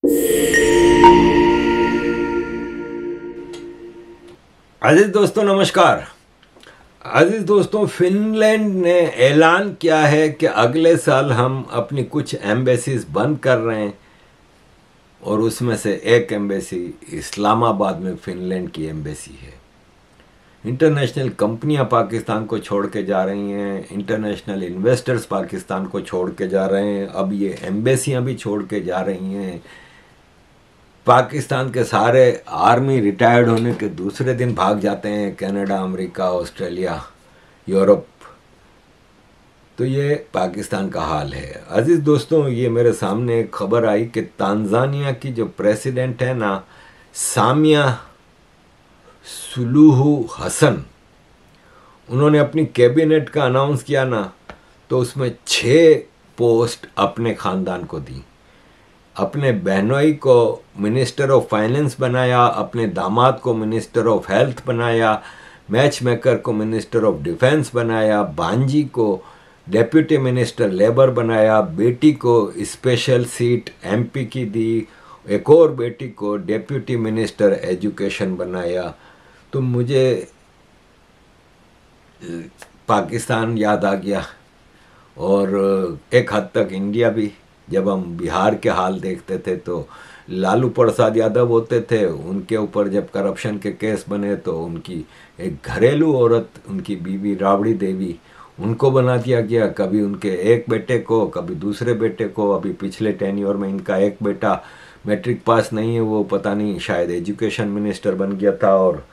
अजीज दोस्तों नमस्कार। अजीज दोस्तों, फिनलैंड ने ऐलान किया है कि अगले साल हम अपनी कुछ एम्बेसीज बंद कर रहे हैं और उसमें से एक एम्बेसी इस्लामाबाद में फिनलैंड की एम्बेसी है। इंटरनेशनल कंपनियां पाकिस्तान को छोड़ के जा रही हैं, इंटरनेशनल इन्वेस्टर्स पाकिस्तान को छोड़ के जा रहे हैं, अब ये एम्बेसियां भी छोड़ के जा रही हैं। पाकिस्तान के सारे आर्मी रिटायर्ड होने के दूसरे दिन भाग जाते हैं कनाडा, अमेरिका, ऑस्ट्रेलिया, यूरोप। तो ये पाकिस्तान का हाल है। अजीज दोस्तों, ये मेरे सामने एक खबर आई कि तांजानिया की जो प्रेसिडेंट है ना, सामिया सुलूहु हसन, उन्होंने अपनी कैबिनेट का अनाउंस किया ना, तो उसमें 6 पोस्ट अपने खानदान को दी। अपने बहनोई को मिनिस्टर ऑफ फाइनेंस बनाया, अपने दामाद को मिनिस्टर ऑफ हेल्थ बनाया, मैच मेकर को मिनिस्टर ऑफ डिफेंस बनाया, भांजी को डेप्यूटी मिनिस्टर लेबर बनाया, बेटी को स्पेशल सीट एमपी की दी, एक और बेटी को डेप्यूटी मिनिस्टर एजुकेशन बनाया। तो मुझे पाकिस्तान याद आ गया और एक हद तक इंडिया भी। जब हम बिहार के हाल देखते थे तो लालू प्रसाद यादव होते थे, उनके ऊपर जब करप्शन के केस बने तो उनकी एक घरेलू औरत, उनकी बीवी राबड़ी देवी, उनको बना दिया गया। कभी उनके एक बेटे को, कभी दूसरे बेटे को। अभी पिछले टेन्योर में इनका एक बेटा मैट्रिक पास नहीं है, वो पता नहीं शायद एजुकेशन मिनिस्टर बन गया था। और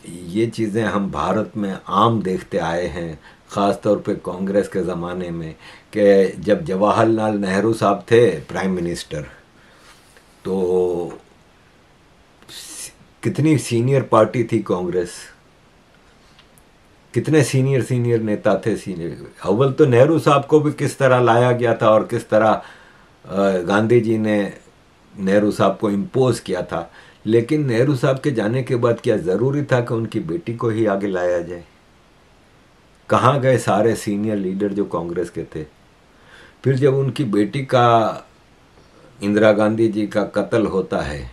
ये चीज़ें हम भारत में आम देखते आए हैं, ख़ास तौर पे कांग्रेस के ज़माने में, कि जब जवाहरलाल नेहरू साहब थे प्राइम मिनिस्टर, तो कितनी सीनियर पार्टी थी कांग्रेस, कितने सीनियर नेता थे। अव्वल तो नेहरू साहब को भी किस तरह लाया गया था और किस तरह गांधी जी ने नेहरू साहब को इम्पोज किया था। लेकिन नेहरू साहब के जाने के बाद क्या ज़रूरी था कि उनकी बेटी को ही आगे लाया जाए? कहाँ गए सारे सीनियर लीडर जो कांग्रेस के थे? फिर जब उनकी बेटी का, इंदिरा गांधी जी का कत्ल होता है,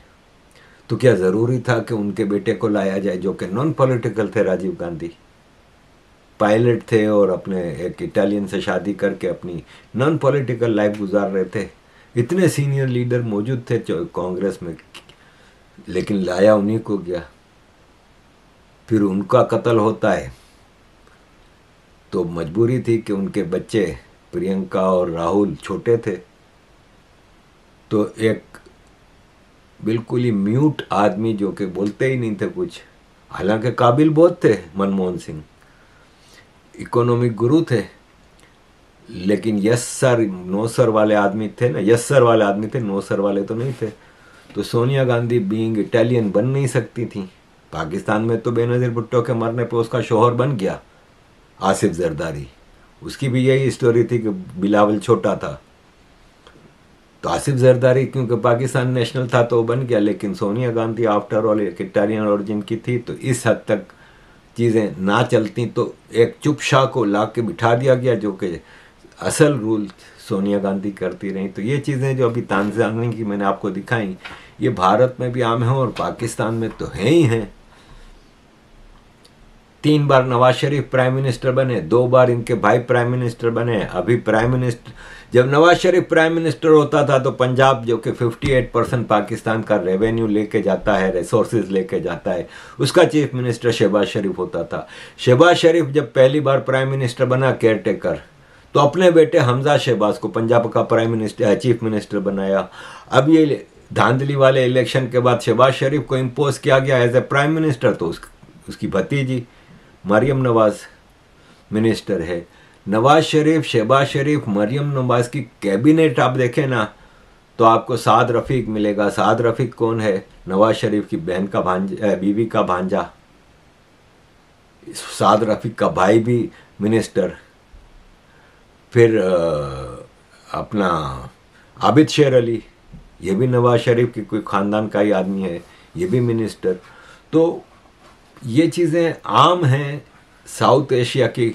तो क्या ज़रूरी था कि उनके बेटे को लाया जाए, जो कि नॉन पॉलिटिकल थे? राजीव गांधी पायलट थे और अपने एक इटालियन से शादी करके अपनी नॉन पॉलिटिकल लाइफ गुजार रहे थे। इतने सीनियर लीडर मौजूद थे कांग्रेस में, लेकिन लाया उन्हीं को गया। फिर उनका कत्ल होता है तो मजबूरी थी कि उनके बच्चे प्रियंका और राहुल छोटे थे, तो एक बिल्कुल ही म्यूट आदमी जो कि बोलते ही नहीं थे कुछ, हालांकि काबिल बहुत थे, मनमोहन सिंह इकोनॉमिक गुरु थे, लेकिन यस सर नो सर वाले आदमी थे ना, यस सर वाले आदमी थे, नो सर वाले तो नहीं थे। तो सोनिया गांधी बीइंग इटालियन बन नहीं सकती थी। पाकिस्तान में तो बेनज़ीर भुट्टो के मरने पर उसका शौहर बन गया आसिफ जरदारी। उसकी भी यही स्टोरी थी कि बिलावल छोटा था, तो आसिफ जरदारी क्योंकि पाकिस्तान नेशनल था तो वो बन गया। लेकिन सोनिया गांधी आफ्टर ऑल एक इटालियन ओरिजिन की थी, तो इस हद तक चीज़ें ना चलती तो एक चुप शाह को ला के बिठा दिया गया, जो कि असल रूल सोनिया गांधी करती रही। तो ये चीज़ें जो अभी तांजानिया की मैंने आपको दिखाई, ये भारत में भी आम है और पाकिस्तान में तो है ही हैं। 3 बार नवाज शरीफ प्राइम मिनिस्टर बने, 2 बार इनके भाई प्राइम मिनिस्टर बने। अभी प्राइम मिनिस्टर, जब नवाज शरीफ प्राइम मिनिस्टर होता था तो पंजाब, जो कि 58% पाकिस्तान का रेवेन्यू लेके जाता है, रिसोर्सेज लेके जाता है, उसका चीफ मिनिस्टर शहबाज शरीफ होता था। शहबाज शरीफ जब पहली बार प्राइम मिनिस्टर बना केयर टेकर, तो अपने बेटे हमजा शहबाज को पंजाब का प्राइम मिनिस्टर, चीफ मिनिस्टर बनाया। अब ये धांधली वाले इलेक्शन के बाद शहबाज शरीफ को इम्पोज किया गया एज ए प्राइम मिनिस्टर, तो उसकी भतीजी मरियम नवाज मिनिस्टर है। नवाज शरीफ, शहबाज शरीफ, मरियम नवाज की कैबिनेट आप देखें ना, तो आपको साद रफ़ीक मिलेगा। साद रफ़ीक कौन है? नवाज शरीफ की बहन का भांजा, बीवी का भांजा। साद रफ़ीक का भाई भी मिनिस्टर। फिर अपना आबिद शेर अली, ये भी नवाज शरीफ की कोई ख़ानदान का ही आदमी है, ये भी मिनिस्टर। तो ये चीज़ें आम हैं साउथ एशिया की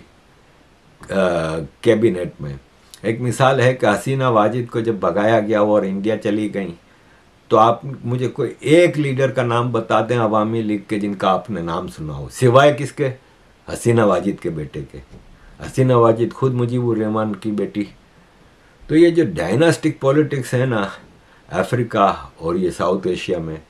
कैबिनेट में। एक मिसाल है कि हसीना वाजिद को जब भगाया गया और इंडिया चली गई, तो आप मुझे कोई एक लीडर का नाम बता दें अवामी लीग के जिनका आपने नाम सुना हो, सिवाय किसके? हसीना वाजिद के बेटे के। हसीना वाजिद खुद मुजीबुर रहमान की बेटी। तो ये जो डायनास्टिक पॉलिटिक्स है ना अफ्रीका और ये साउथ एशिया में,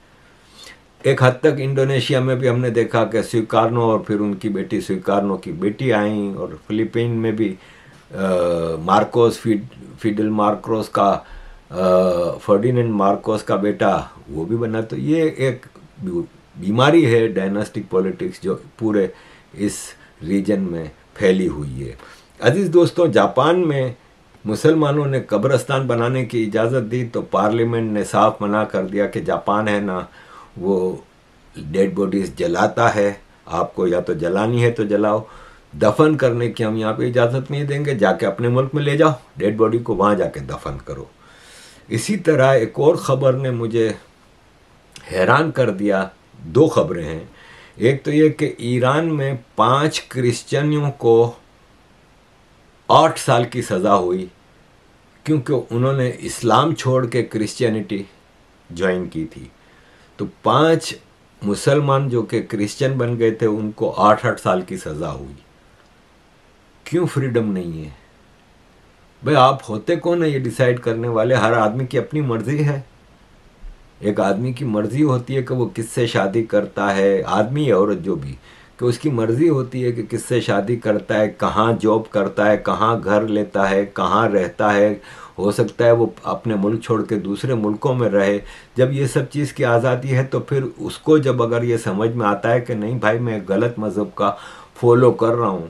एक हद तक इंडोनेशिया में भी हमने देखा कि स्वीकारनो और फिर उनकी बेटी स्वीकारनो की बेटी आई, और फिलीपीन में भी मार्कोस फिडल मार्कोस का फर्डिनेंड मार्कोस का बेटा वो भी बना। तो ये एक बीमारी है डायनास्टिक पॉलिटिक्स जो पूरे इस रीजन में फैली हुई है। अजीज दोस्तों, जापान में मुसलमानों ने कब्रिस्तान बनाने की इजाज़त दी तो पार्लियामेंट ने साफ मना कर दिया कि जापान है ना वो डेड बॉडीज जलाता है, आपको या तो जलानी है तो जलाओ, दफन करने की हम यहाँ पे इजाज़त नहीं देंगे, जाके अपने मुल्क में ले जाओ डेड बॉडी को, वहाँ जाके दफन करो। इसी तरह एक और ख़बर ने मुझे हैरान कर दिया, दो खबरें हैं। एक तो ये कि ईरान में 5 क्रिश्चियनों को 8 साल की सज़ा हुई क्योंकि उन्होंने इस्लाम छोड़ के क्रिश्चियनिटी ज्वाइन की थी। तो 5 मुसलमान जो कि क्रिश्चियन बन गए थे उनको 8-8 साल की सज़ा हुई। क्यों फ्रीडम नहीं है भाई? आप होते कौन है ये डिसाइड करने वाले? हर आदमी की अपनी मर्जी है। एक आदमी की मर्जी होती है कि वो किससे शादी करता है, आदमी या औरत जो भी, कि उसकी मर्जी होती है कि किससे शादी करता है, कहाँ जॉब करता है, कहाँ घर लेता है, कहाँ रहता है। हो सकता है वो अपने मुल्क छोड़ के दूसरे मुल्कों में रहे। जब ये सब चीज़ की आज़ादी है तो फिर उसको जब अगर ये समझ में आता है कि नहीं भाई मैं गलत मज़हब का फॉलो कर रहा हूँ,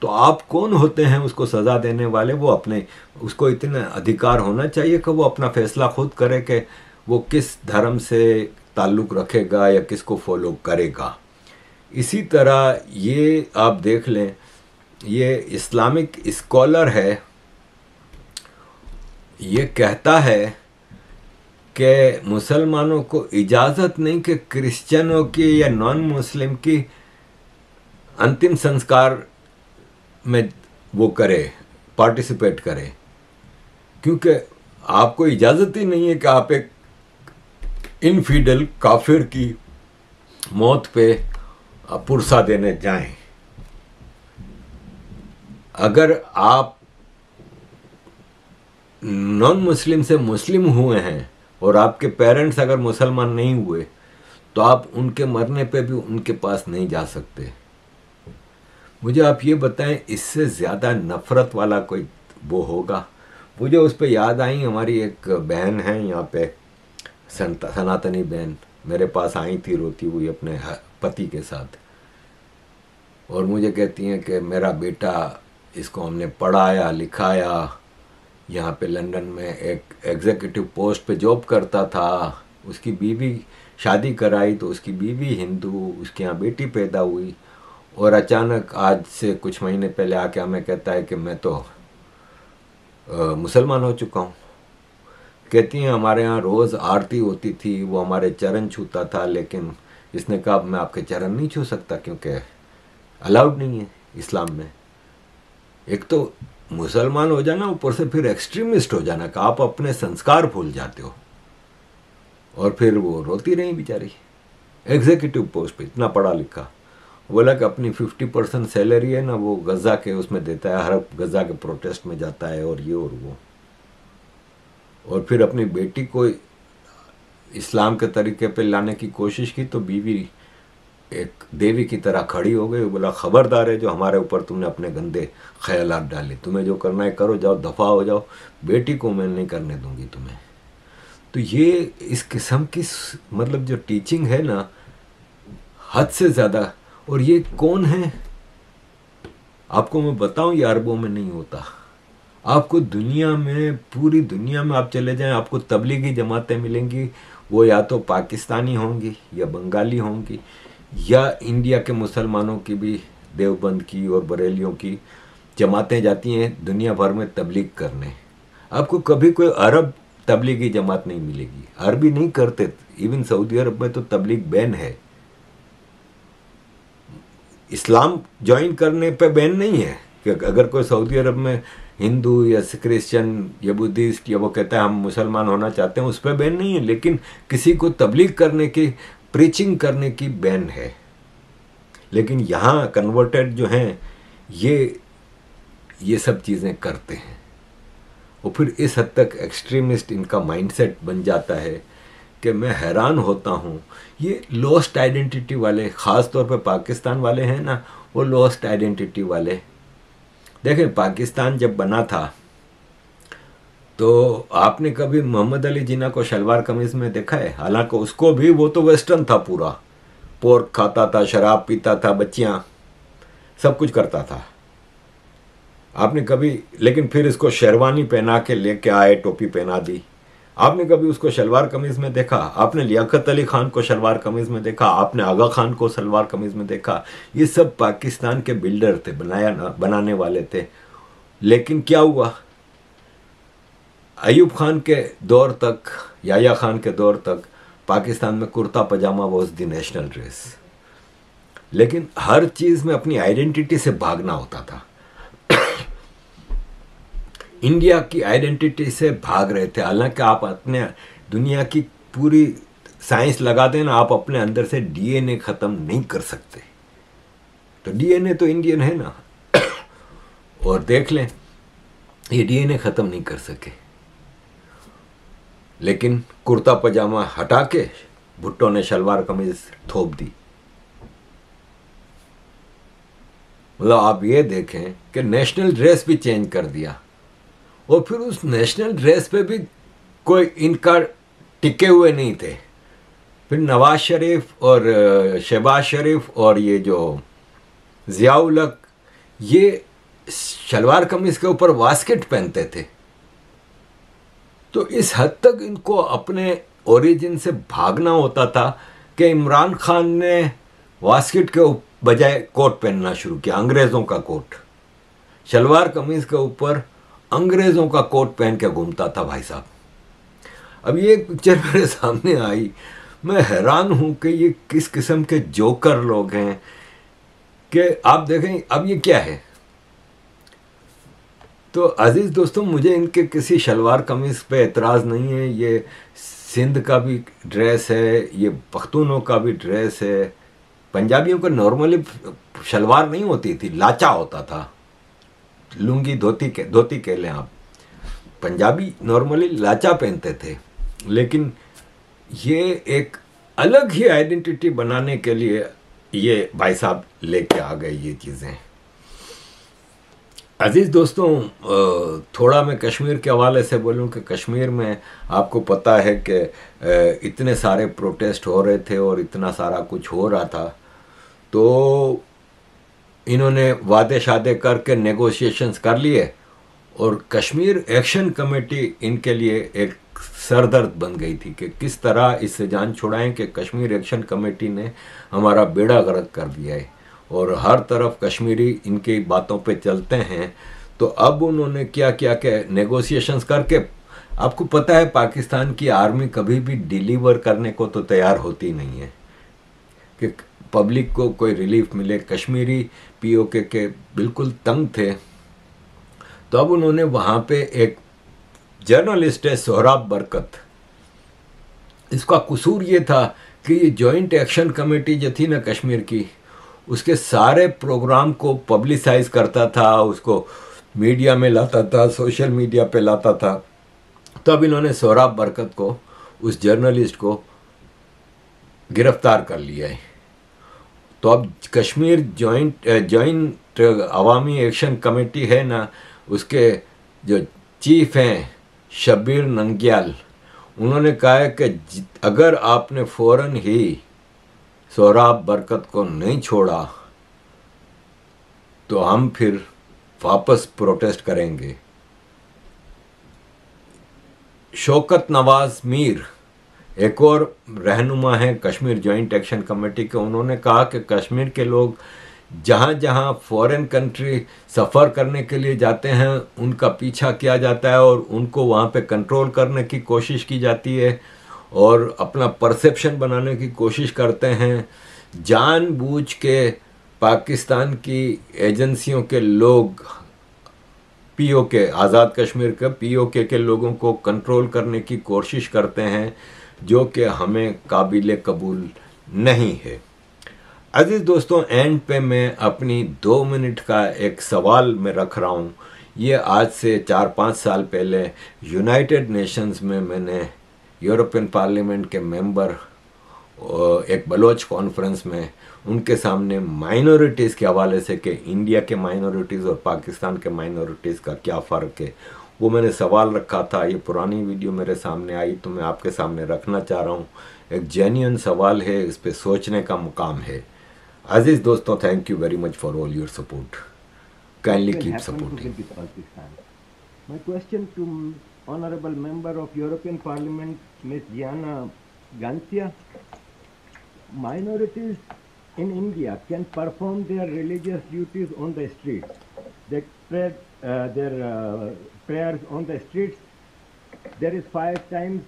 तो आप कौन होते हैं उसको सज़ा देने वाले? वो अपने, उसको इतना अधिकार होना चाहिए कि वो अपना फैसला खुद करे कि वो किस धर्म से ताल्लुक़ रखेगा या किसको फॉलो करेगा। इसी तरह ये आप देख लें, ये इस्लामिक स्कॉलर है, ये कहता है कि मुसलमानों को इजाज़त नहीं कि क्रिश्चियनों की या नॉन मुस्लिम की अंतिम संस्कार में वो करे, पार्टिसिपेट करे, क्योंकि आपको इजाज़त ही नहीं है कि आप एक इनफिडल काफिर की मौत पे पुरसा देने जाएं। अगर आप नॉन मुस्लिम से मुस्लिम हुए हैं और आपके पेरेंट्स अगर मुसलमान नहीं हुए तो आप उनके मरने पे भी उनके पास नहीं जा सकते। मुझे आप ये बताएं, इससे ज़्यादा नफ़रत वाला कोई वो होगा? मुझे उस पर याद आई, हमारी एक बहन है यहाँ पे, सनातनी बहन, मेरे पास आई थी रोती हुई अपने पति के साथ, और मुझे कहती हैं कि मेरा बेटा, इसको हमने पढ़ाया लिखाया, यहाँ पे लंदन में एक एग्जीक्यूटिव पोस्ट पे जॉब करता था, उसकी बीवी शादी कराई तो उसकी बीवी हिंदू, उसके यहाँ बेटी पैदा हुई, और अचानक आज से कुछ महीने पहले आके हमें कहता है कि मैं तो मुसलमान हो चुका हूँ। कहती हैं हमारे यहाँ रोज़ आरती होती थी, वो हमारे चरण छूता था, लेकिन इसने कहा मैं आपके चरण नहीं छू सकता क्योंकि अलाउड नहीं है इस्लाम में। एक तो मुसलमान हो जाना, ऊपर से फिर एक्सट्रीमिस्ट हो जाना कि आप अपने संस्कार भूल जाते हो। और फिर वो रोती रही बेचारी, एग्जीक्यूटिव पोस्ट पे, इतना पढ़ा लिखा। बोला कि अपनी 50% सैलरी है ना वो गज़ा के उसमें देता है, हर गज़ा के प्रोटेस्ट में जाता है और ये और वो। और फिर अपनी बेटी को इस्लाम के तरीके पे लाने की कोशिश की तो बीवी एक देवी की तरह खड़ी हो गई। बोला खबरदार है जो हमारे ऊपर तुमने अपने गंदे ख्यालात डाले, तुम्हें जो करना है करो, जाओ दफ़ा हो जाओ, बेटी को मैं नहीं करने दूंगी तुम्हें। तो ये इस किस्म की मतलब जो टीचिंग है ना, हद से ज़्यादा। और ये कौन है आपको मैं बताऊं, ये अरबों में नहीं होता। आपको दुनिया में, पूरी दुनिया में आप चले जाएं, आपको तबलीगी जमातें मिलेंगी, वो या तो पाकिस्तानी होंगी या बंगाली होंगी, या इंडिया के मुसलमानों की भी, देवबंद की और बरेलियों की जमातें जाती हैं दुनिया भर में तबलीग करने। आपको कभी कोई अरब तबलीगी जमात नहीं मिलेगी। अरबी नहीं करते, इवन सऊदी अरब में तो तबलीग बैन है। इस्लाम ज्वाइन करने पे बैन नहीं है कि अगर कोई सऊदी अरब में हिंदू या क्रिश्चियन या बुद्धिस्ट या वो कहता है हम मुसलमान होना चाहते हैं, उस पर बैन नहीं है, लेकिन किसी को तबलीग करने की, प्रीचिंग करने की बैन है। लेकिन यहाँ कन्वर्टेड जो हैं ये सब चीज़ें करते हैं, और फिर इस हद तक एक्सट्रीमिस्ट इनका माइंडसेट बन जाता है कि मैं हैरान होता हूँ। ये लॉस्ट आइडेंटिटी वाले, ख़ास तौर पे पाकिस्तान वाले हैं ना, वो लॉस्ट आइडेंटिटी वाले। देखें, पाकिस्तान जब बना था तो आपने कभी मोहम्मद अली जिन्ना को शलवार कमीज़ में देखा है? हालांकि उसको भी, वो तो वेस्टर्न था पूरा, पोर्क खाता था, शराब पीता था, बच्चियाँ, सब कुछ करता था। आपने कभी, लेकिन फिर इसको शेरवानी पहना के लेके आए, टोपी पहना दी। आपने कभी उसको शलवार कमीज़ में देखा? आपने लियाकत अली खान को शलवार कमीज़ में देखा? आपने आगा खान को सलवार कमीज़ में देखा? ये सब पाकिस्तान के बिल्डर थे, बनाने वाले थे। लेकिन क्या हुआ, अयूब खान के दौर तक, याया खान के दौर तक पाकिस्तान में कुर्ता पजामा वॉज द नेशनल ड्रेस। लेकिन हर चीज़ में अपनी आइडेंटिटी से भागना होता था। इंडिया की आइडेंटिटी से भाग रहे थे। हालांकि आप अपने दुनिया की पूरी साइंस लगा दें ना, आप अपने अंदर से डीएनए ख़त्म नहीं कर सकते। तो डीएनए तो इंडियन है ना, और देख लें ये डीएनए ख़त्म नहीं कर सके। लेकिन कुर्ता पजामा हटा के भुट्टो ने शलवार कमीज थोप दी। मतलब आप ये देखें कि नेशनल ड्रेस भी चेंज कर दिया, और फिर उस नेशनल ड्रेस पे भी कोई इनका टिके हुए नहीं थे। फिर नवाज शरीफ और शहबाज शरीफ और ये जो ज़ियाउल हक, ये शलवार कमीज के ऊपर वास्केट पहनते थे। तो इस हद तक इनको अपने ओरिजिन से भागना होता था कि इमरान खान ने वास्केट के बजाय कोट पहनना शुरू किया, अंग्रेज़ों का कोट। शलवार कमीज के ऊपर अंग्रेज़ों का कोट पहन के घूमता था भाई साहब। अब ये पिक्चर मेरे सामने आई, मैं हैरान हूं कि ये किस किस्म के जोकर लोग हैं कि आप देखें अब ये क्या है। तो अजीज़ दोस्तों, मुझे इनके किसी शलवार कमीज़ पे एतराज़ नहीं है। ये सिंध का भी ड्रेस है, ये पख्तूनों का भी ड्रेस है। पंजाबियों को नॉर्मली शलवार नहीं होती थी, लाचा होता था, लुंगी धोती कह लें आप। पंजाबी नॉर्मली लाचा पहनते थे। लेकिन ये एक अलग ही आइडेंटिटी बनाने के लिए ये भाई साहब लेके आ गए ये चीज़ें। अजीज़ दोस्तों, थोड़ा मैं कश्मीर के हवाले से बोलूं कि कश्मीर में आपको पता है कि इतने सारे प्रोटेस्ट हो रहे थे और इतना सारा कुछ हो रहा था, तो इन्होंने वादे शादे करके नेगोशिएशंस कर लिए, और कश्मीर एक्शन कमेटी इनके लिए एक सरदर्द बन गई थी कि किस तरह इससे जान छुड़ाएं कि कश्मीर एक्शन कमेटी ने हमारा बेड़ा गर्क कर दिया है और हर तरफ कश्मीरी इनकी बातों पे चलते हैं। तो अब उन्होंने क्या किया कि नेगोशिएशंस करके, आपको पता है पाकिस्तान की आर्मी कभी भी डिलीवर करने को तो तैयार होती नहीं है कि पब्लिक को कोई रिलीफ मिले। कश्मीरी पीओके के बिल्कुल तंग थे। तो अब उन्होंने वहाँ पे एक जर्नलिस्ट है सोहराब बरकत, इसका कसूर ये था कि ये जॉइंट एक्शन कमेटी जो थी ना कश्मीर की, उसके सारे प्रोग्राम को पब्लिसाइज करता था, उसको मीडिया में लाता था, सोशल मीडिया पे लाता था। तब इन्होंने सोहराब बरकत को, उस जर्नलिस्ट को गिरफ्तार कर लिया है। तो अब कश्मीर जॉइंट अवामी एक्शन कमेटी है ना, उसके जो चीफ हैं शब्बीर नंगियाल, उन्होंने कहा है कि अगर आपने फ़ौरन ही सोहराब बरकत को नहीं छोड़ा तो हम फिर वापस प्रोटेस्ट करेंगे। शौकत नवाज मीर एक और रहनुमा हैं कश्मीर जॉइंट एक्शन कमेटी के, उन्होंने कहा कि कश्मीर के लोग जहाँ जहाँ फॉरेन कंट्री सफ़र करने के लिए जाते हैं उनका पीछा किया जाता है और उनको वहाँ पे कंट्रोल करने की कोशिश की जाती है और अपना परसेप्शन बनाने की कोशिश करते हैं। जानबूझ के पाकिस्तान की एजेंसियों के लोग पीओके, आज़ाद कश्मीर के पीओके के लोगों को कंट्रोल करने की कोशिश करते हैं, जो कि हमें काबिल कबूल नहीं है। अजीज दोस्तों, एंड पे मैं अपनी 2 मिनट का एक सवाल मैं रख रहा हूँ। ये आज से 4-5 साल पहले यूनाइटेड नेशंस में मैंने यूरोपियन पार्लियामेंट के मेंबर एक बलोच कॉन्फ्रेंस में उनके सामने माइनॉरिटीज़ के हवाले से कि इंडिया के माइनॉरिटीज़ और पाकिस्तान के माइनॉरिटीज़ का क्या फ़र्क है, वो मैंने सवाल रखा था। ये पुरानी वीडियो मेरे सामने आई तो मैं आपके सामने रखना चाह रहा हूँ। एक जेन्युइन सवाल है, इस पे सोचने का मुकाम है। अजीज दोस्तों, thank you very much for all your support. Kindly keep supporting. My question to Honorable Member of European Parliament, Ms. Gianna Gancia. Minorities in India can perform their religious duties on the streets. They spread their prayers on the streets. There is 5 times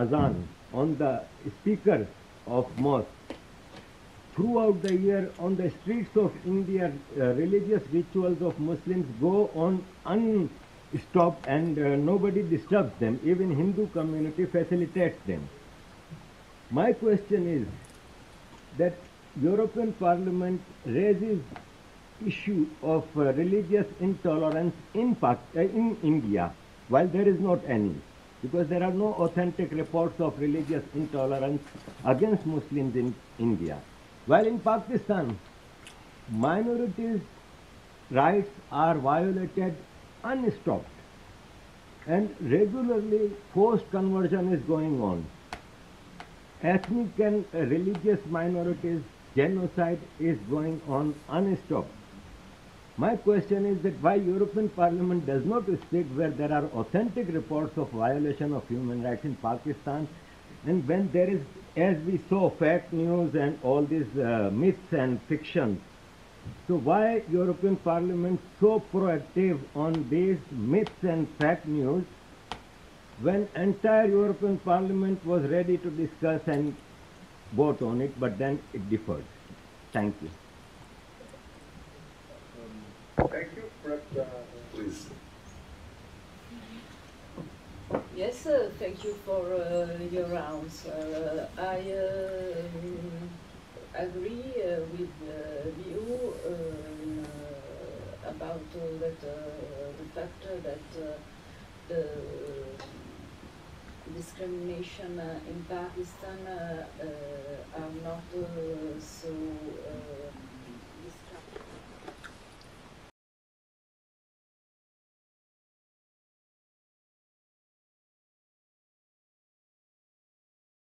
azan on the speakers of mosque. Throughout the year, on the streets of India, religious rituals of Muslims go on unstopped and nobody disturbs them. Even Hindu community facilitates them. My question is that European Parliament raises issue of religious intolerance in India, while there is not any, because there are no authentic reports of religious intolerance against Muslims in India. While in Pakistan, minorities' rights are violated unstopped, and regularly forced conversion is going on. Ethnic and religious minorities genocide is going on unstopped. My question is that why European Parliament does not speak where there are authentic reports of violation of human rights in Pakistan, and when there is, as we saw, fake news and all these myths and fictions. So why European Parliament so proactive on these myths and fake news when entire European Parliament was ready to discuss and vote on it, but then it deferred? Thank you. Thank you. Please. Yes, thank you for your answer. I agree with you about that, the fact that the discrimination in Pakistan are not so